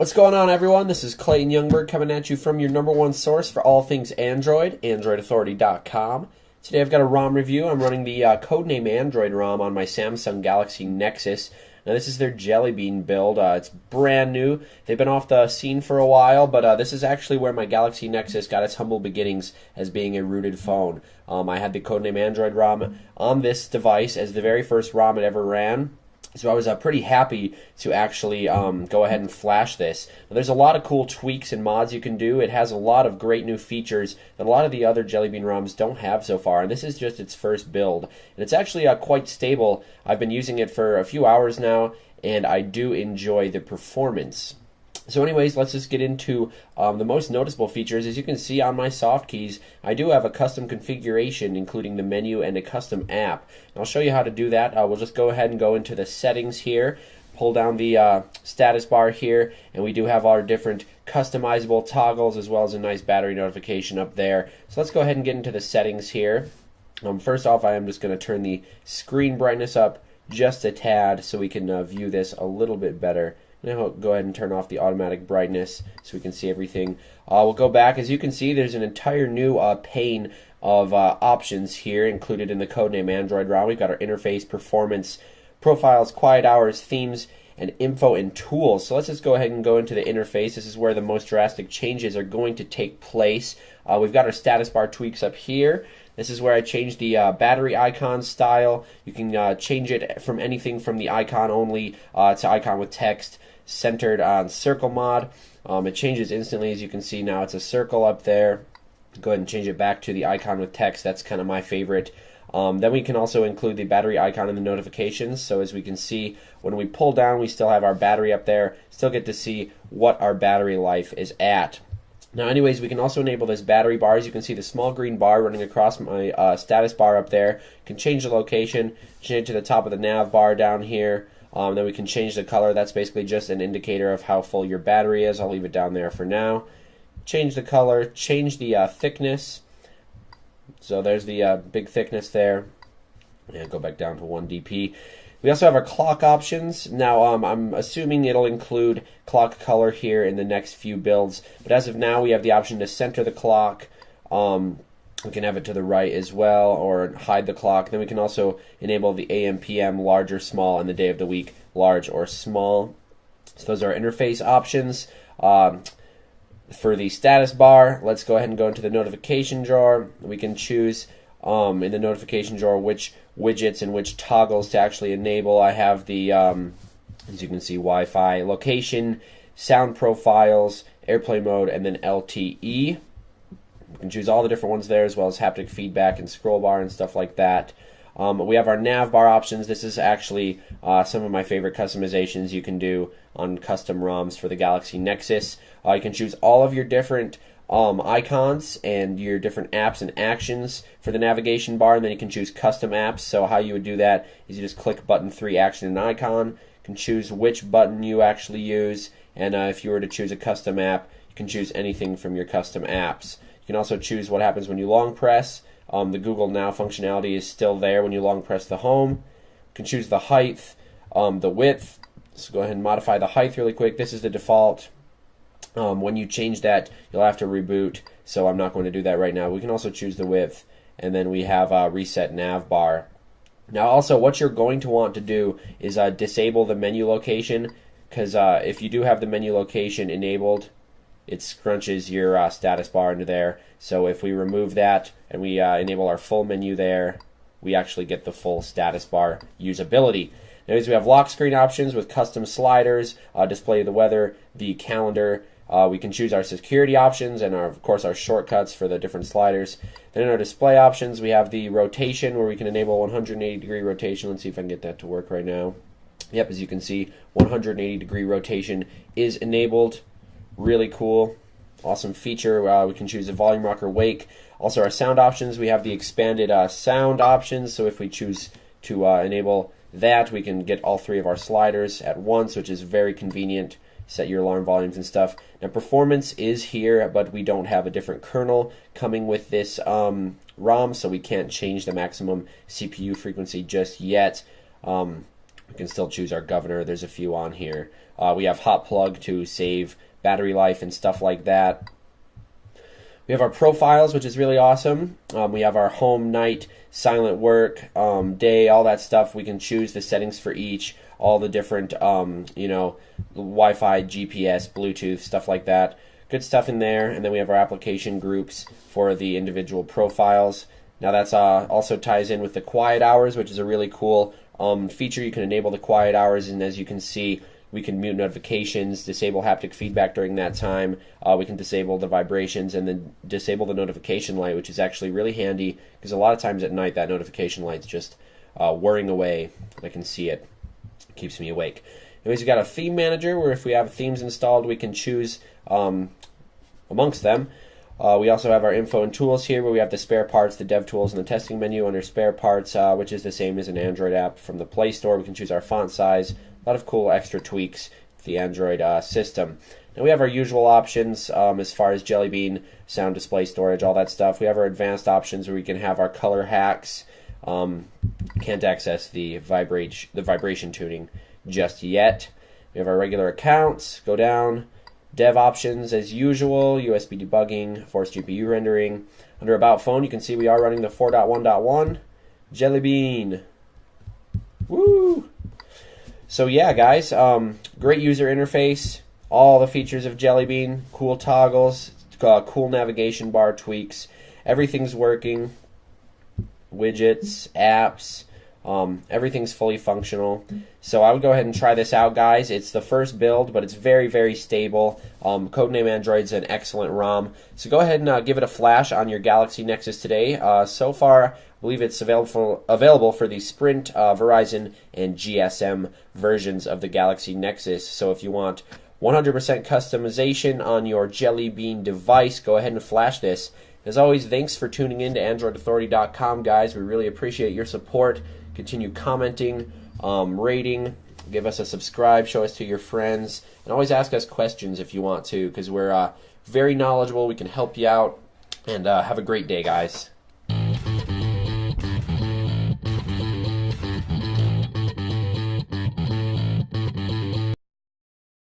What's going on, everyone? This is Clayton Youngberg coming at you from your #1 source for all things Android, AndroidAuthority.com. Today I've got a ROM review. I'm running the codename Android ROM on my Samsung Galaxy Nexus. Now this is their Jelly Bean build. It's brand new. They've been off the scene for a while, but this is actually where my Galaxy Nexus got its humble beginnings as being a rooted phone. I had the codename Android ROM on this device as the very first ROM it ever ran. So I was pretty happy to actually go ahead and flash this. Now, there's a lot of cool tweaks and mods you can do. It has a lot of great new features that a lot of the other Jelly Bean ROMs don't have so far, and this is just its first build. And it's actually quite stable. I've been using it for a few hours now, and I do enjoy the performance. So anyways, let's just get into the most noticeable features. As you can see on my soft keys, I do have a custom configuration, including the menu and a custom app. And I'll show you how to do that. We'll just go ahead and go into the settings here, pull down the status bar here, and we do have our different customizable toggles as well as a nice battery notification up there. So let's go ahead and get into the settings here. First off, I am just going to turn the screen brightness up just a tad so we can view this a little bit better. Now go ahead and turn off the automatic brightness so we can see everything. We'll go back. As you can see, there's an entire new pane of options here included in the codename Android ROM. We've got our interface, performance, profiles, quiet hours, themes, and info and tools. So let's just go ahead and go into the interface. This is where the most drastic changes are going to take place. We've got our status bar tweaks up here. This is where I changed the battery icon style. You can change it from anything from the icon only to icon with text, centered on circle mod. It changes instantly. As you can see now, it's a circle up there. Go ahead and change it back to the icon with text. That's kind of my favorite. Then we can also include the battery icon in the notifications. So as we can see, when we pull down, we still have our battery up there. Still get to see what our battery life is at. Now anyways, we can also enable this battery bar. As you can see, the small green bar running across my status bar up there. You can change the location, change it to the top of the nav bar down here. Then we can change the color. That's basically just an indicator of how full your battery is. I'll leave it down there for now. Change the color, change the thickness. So there's the big thickness there. And go back down to 1 dp. We also have our clock options. Now I'm assuming it'll include clock color here in the next few builds. But as of now, we have the option to center the clock. We can have it to the right as well, or hide the clock. Then we can also enable the AM, PM, large or small, and the day of the week, large or small. So those are our interface options. For the status bar, let's go ahead and go into the notification drawer. We can choose in the notification drawer which widgets and which toggles to actually enable. I have the, as you can see, Wi-Fi, location, sound profiles, airplane mode, and then LTE. We can choose all the different ones there, as well as haptic feedback and scroll bar and stuff like that. We have our nav bar options. This is actually some of my favorite customizations you can do on custom ROMs for the Galaxy Nexus. You can choose all of your different icons and your different apps and actions for the navigation bar, and then you can choose custom apps. So how you would do that is you just click button 3, action, and icon. You can choose which button you actually use, and if you were to choose a custom app, you can choose anything from your custom apps. You can also choose what happens when you long press. The Google Now functionality is still there when you long press the home. You can choose the height, the width. So go ahead and modify the height really quick. This is the default. When you change that, you'll have to reboot, so I'm not going to do that right now. We can also choose the width, and then we have reset nav bar. Now also, what you're going to want to do is disable the menu location, because if you do have the menu location enabled, it scrunches your status bar into there. So if we remove that and we enable our full menu there, we actually get the full status bar usability. Anyways, we have lock screen options with custom sliders, display the weather, the calendar. We can choose our security options and of course our shortcuts for the different sliders. Then in our display options, we have the rotation where we can enable 180-degree rotation. Let's see if I can get that to work right now. Yep, as you can see, 180-degree rotation is enabled. Really cool, awesome feature. We can choose a volume rocker wake. Also our sound options, we have the expanded sound options, so if we choose to enable that, we can get all 3 of our sliders at once, which is very convenient. Set your alarm volumes and stuff. Now performance is here, but we don't have a different kernel coming with this ROM, so we can't change the maximum CPU frequency just yet. We can still choose our governor. There's a few on here. We have hot plug to save battery life and stuff like that. We have our profiles, which is really awesome. We have our home, night, silent work, day, all that stuff. We can choose the settings for each, all the different, Wi-Fi, GPS, Bluetooth, stuff like that. Good stuff in there. And then we have our application groups for the individual profiles. Now that's also ties in with the quiet hours, which is a really cool feature. You can enable the quiet hours, and as you can see, we can mute notifications, disable haptic feedback during that time. We can disable the vibrations and then disable the notification light, which is actually really handy because a lot of times at night that notification light's just whirring away. I can see it. Keeps me awake. Anyways, we've got a theme manager where if we have themes installed, we can choose amongst them. We also have our info and tools here where we have the spare parts, the dev tools, and the testing menu under spare parts, which is the same as an Android app from the Play Store. We can choose our font size. A lot of cool extra tweaks to the Android system. Now we have our usual options as far as Jelly Bean, sound display storage, all that stuff. We have our advanced options where we can have our color hacks. Can't access the vibration tuning just yet. We have our regular accounts. Go down. Dev options as usual. USB debugging, force GPU rendering. Under About Phone, you can see we are running the 4.1.1. Jelly Bean. Woo! So yeah, guys, great user interface, all the features of Jelly Bean, cool toggles, cool navigation bar tweaks, everything's working, widgets, apps, everything's fully functional. So I would go ahead and try this out, guys. It's the first build, but it's very, very stable. Codename Android's an excellent ROM. So go ahead and give it a flash on your Galaxy Nexus today. So far, I believe it's available for the Sprint, Verizon, and GSM versions of the Galaxy Nexus. So if you want 100% customization on your Jelly Bean device, go ahead and flash this. As always, thanks for tuning in to AndroidAuthority.com, guys. We really appreciate your support. Continue commenting, rating, give us a subscribe, show us to your friends, and always ask us questions if you want to, because we're very knowledgeable. We can help you out, and have a great day, guys.